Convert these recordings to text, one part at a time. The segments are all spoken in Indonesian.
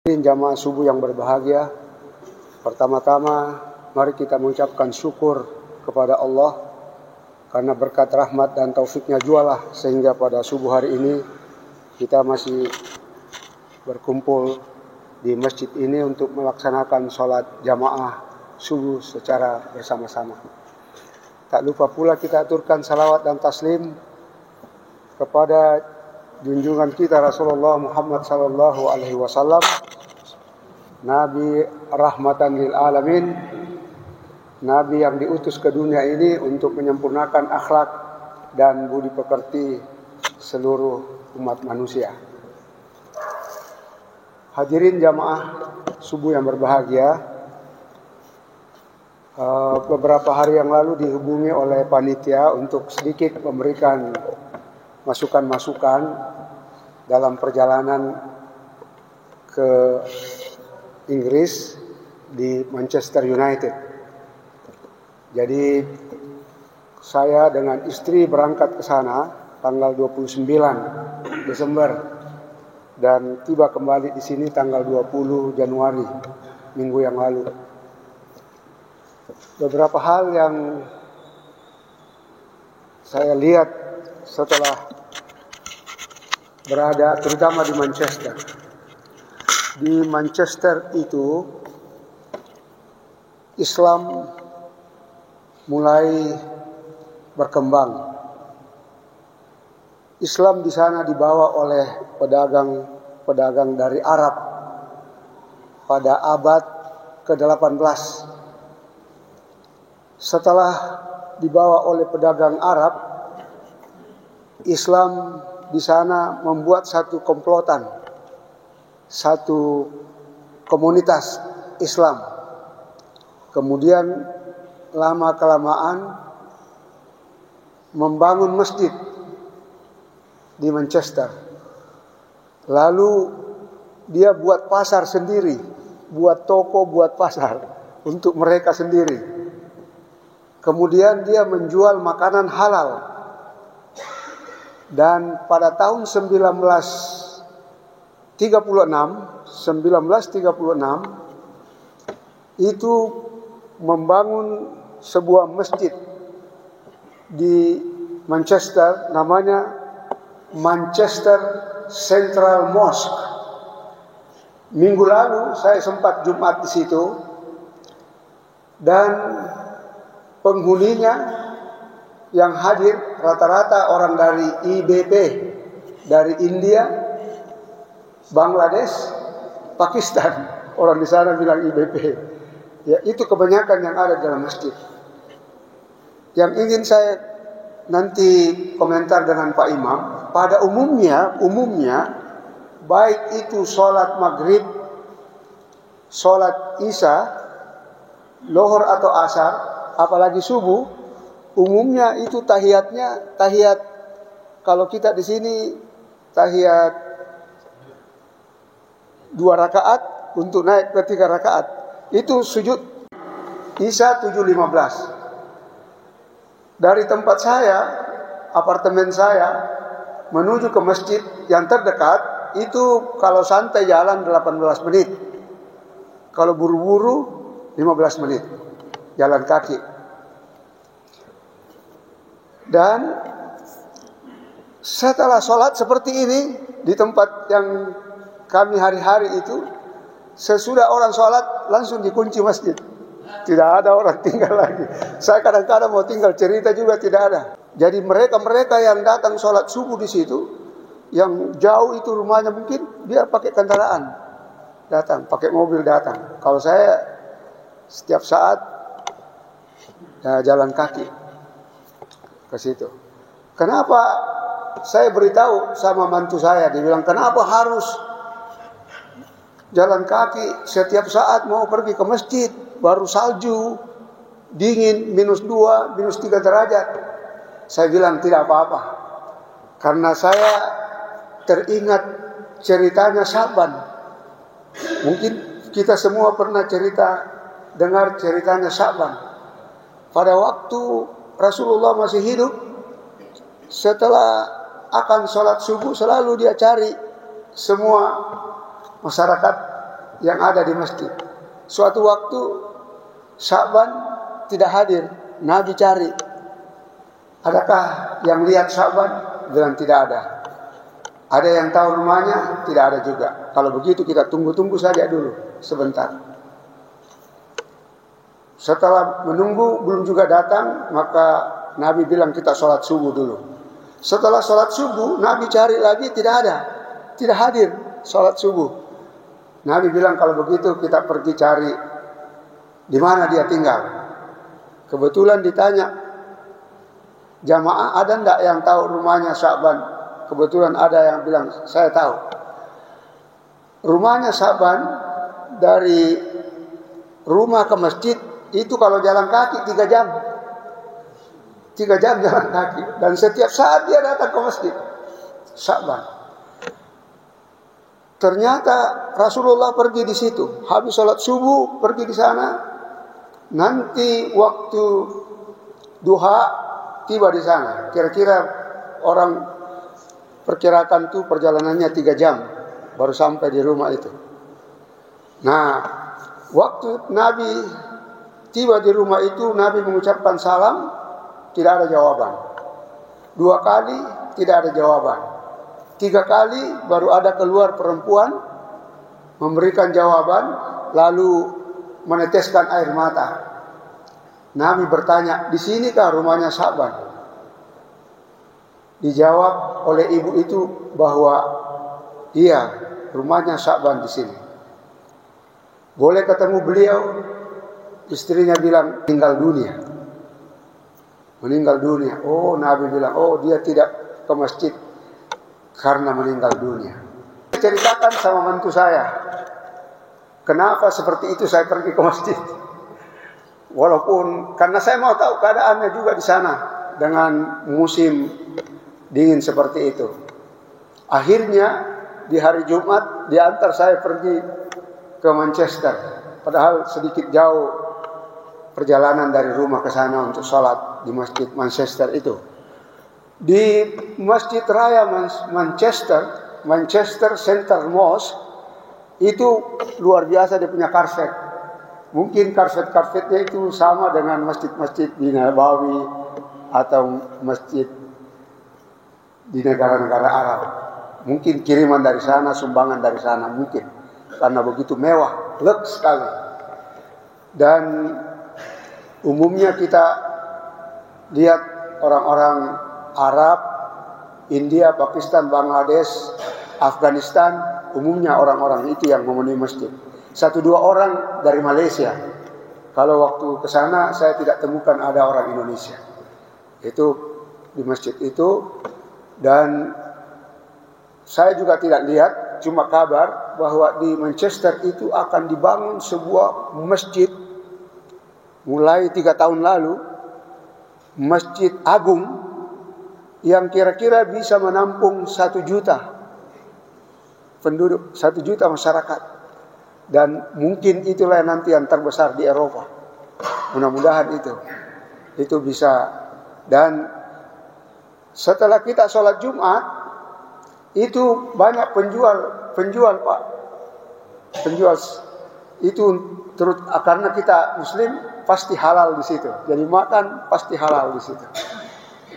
Jamaah subuh yang berbahagia, pertama-tama mari kita mengucapkan syukur kepada Allah karena berkat rahmat dan taufiknya jualah sehingga pada subuh hari ini kita masih berkumpul di masjid ini untuk melaksanakan sholat jamaah subuh secara bersama-sama. Tak lupa pula kita aturkan salawat dan taslim kepada junjungan kita Rasulullah Muhammad sallallahu alaihi wasallam, Nabi rahmatan lil alamin, Nabi yang diutus ke dunia ini untuk menyempurnakan akhlak dan budi pekerti seluruh umat manusia. Hadirin jamaah subuh yang berbahagia, beberapa hari yang lalu dihubungi oleh panitia untuk sedikit memberikan masukan-masukan dalam perjalanan ke Inggris di Manchester United. Jadi saya dengan istri berangkat ke sana tanggal 29 Desember dan tiba kembali di sini tanggal 20 Januari minggu yang lalu. Beberapa hal yang saya lihat setelah berada terutama di Manchester. Di Manchester itu Islam mulai berkembang. Islam di sana dibawa oleh pedagang dari Arab pada abad ke-18. Setelah dibawa oleh pedagang Arab, Islam di sana membuat satu komplotan, satu komunitas Islam. Kemudian lama-kelamaan membangun masjid di Manchester. Lalu dia buat pasar sendiri, buat toko, buat pasar untuk mereka sendiri. Kemudian dia menjual makanan halal. Dan pada tahun 1936 itu membangun sebuah masjid di Manchester namanya Manchester Central Mosque. Minggu lalu saya sempat Jumat di situ dan penghuninya yang hadir rata-rata orang dari IBP, dari India, Bangladesh, Pakistan. Orang di sana bilang IBP. Ya, itu kebanyakan yang ada dalam masjid. Yang ingin saya nanti komentar dengan Pak Imam, pada umumnya baik itu sholat maghrib, sholat isya, lohor atau asar, apalagi subuh, umumnya itu tahiyat kalau kita di sini tahiyat 2 rakaat untuk naik ke 3 rakaat. Itu sujud Isya 7.15. Dari tempat saya, apartemen saya menuju ke masjid yang terdekat itu kalau santai jalan 18 menit. Kalau buru-buru 15 menit jalan kaki. Dan setelah sholat seperti ini di tempat yang kami hari-hari itu, sesudah orang sholat langsung dikunci masjid. Tidak ada orang tinggal lagi. Saya kadang-kadang mau tinggal cerita juga tidak ada. Jadi mereka yang datang sholat subuh di situ, yang jauh itu rumahnya mungkin dia pakai kendaraan datang, pakai mobil datang. Kalau saya setiap saat ya, jalan kaki ke situ. Kenapa saya beritahu sama mantu saya, dia bilang kenapa harus jalan kaki setiap saat mau pergi ke masjid, baru salju, dingin, -2, -3 derajat. Saya bilang tidak apa-apa, karena saya teringat ceritanya Syaban. Mungkin kita semua pernah dengar ceritanya Syaban. Pada waktu Rasulullah masih hidup, setelah akan sholat subuh selalu dia cari semua masyarakat yang ada di masjid. Suatu waktu Sya'ban tidak hadir, Nabi cari, adakah yang lihat Sya'ban? Bilang tidak ada. Ada yang tahu rumahnya? Tidak ada juga. Kalau begitu kita tunggu-tunggu saja dulu sebentar. Setelah menunggu belum juga datang, maka Nabi bilang kita sholat subuh dulu. Setelah sholat subuh, Nabi cari lagi, tidak ada, tidak hadir sholat subuh. Nabi bilang kalau begitu kita pergi cari di mana dia tinggal. Kebetulan ditanya, jamaah ada ndak yang tahu rumahnya Sya'ban? Kebetulan ada yang bilang, saya tahu. Rumahnya Sya'ban dari rumah ke masjid itu kalau jalan kaki 3 jam. 3 jam jalan kaki. Dan setiap saat dia datang ke masjid Sya'ban. Ternyata Rasulullah pergi di situ. Habis sholat subuh pergi di sana. Nanti waktu duha tiba di sana. Kira-kira orang perkirakan tuh perjalanannya 3 jam baru sampai di rumah itu. Nah, waktu Nabi tiba di rumah itu, Nabi mengucapkan salam, tidak ada jawaban. 2 kali tidak ada jawaban. 3 kali baru ada keluar perempuan memberikan jawaban, lalu meneteskan air mata. Nabi bertanya, di sinikah rumahnya Sya'ban? Dijawab oleh ibu itu bahwa iya, rumahnya Sya'ban di sini. Boleh ketemu beliau? Istrinya bilang meninggal dunia. Meninggal dunia. Oh, Nabi bilang, oh dia tidak ke masjid karena meninggal dunia. Ceritakan sama mantu saya, kenapa seperti itu saya pergi ke masjid. Walaupun karena saya mau tahu keadaannya juga di sana dengan musim dingin seperti itu. Akhirnya di hari Jumat diantar saya pergi ke Manchester. Padahal sedikit jauh perjalanan dari rumah ke sana untuk sholat di masjid Manchester itu. Di Masjid Raya Manchester Center Mosque itu luar biasa, dia punya karpet. Mungkin karpet-karpetnya itu sama dengan masjid-masjid di Nabawi atau masjid di negara-negara Arab. Mungkin kiriman dari sana, sumbangan dari sana mungkin. Karena begitu mewah, lux sekali. Dan umumnya kita lihat orang-orang Arab, India, Pakistan, Bangladesh, Afghanistan, umumnya orang-orang itu yang memenuhi masjid. 1-2 orang dari Malaysia. Kalau waktu ke sana saya tidak temukan ada orang Indonesia. Itu di masjid itu. Dan saya juga tidak lihat, cuma kabar bahwa di Manchester itu akan dibangun sebuah masjid mulai 3 tahun lalu, masjid agung yang kira-kira bisa menampung 1 juta penduduk, 1 juta masyarakat. Dan mungkin itulah nanti yang terbesar di Eropa. Mudah-mudahan itu bisa. Dan setelah kita sholat Jumat, itu banyak penjual Pak. Penjual itu terus karena kita Muslim pasti halal di situ. Jadi makan pasti halal di situ.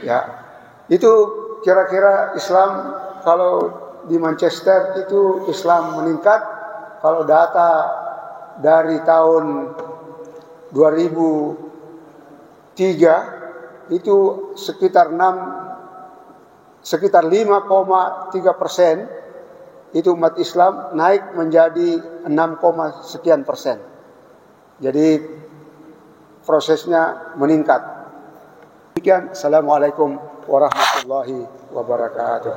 Ya, itu kira-kira Islam kalau di Manchester itu Islam meningkat. Kalau data dari tahun 2003 itu sekitar 5,3% itu umat Islam naik menjadi 6, sekian persen. Jadi prosesnya meningkat. Demikian. Assalamualaikum warahmatullahi wabarakatuh.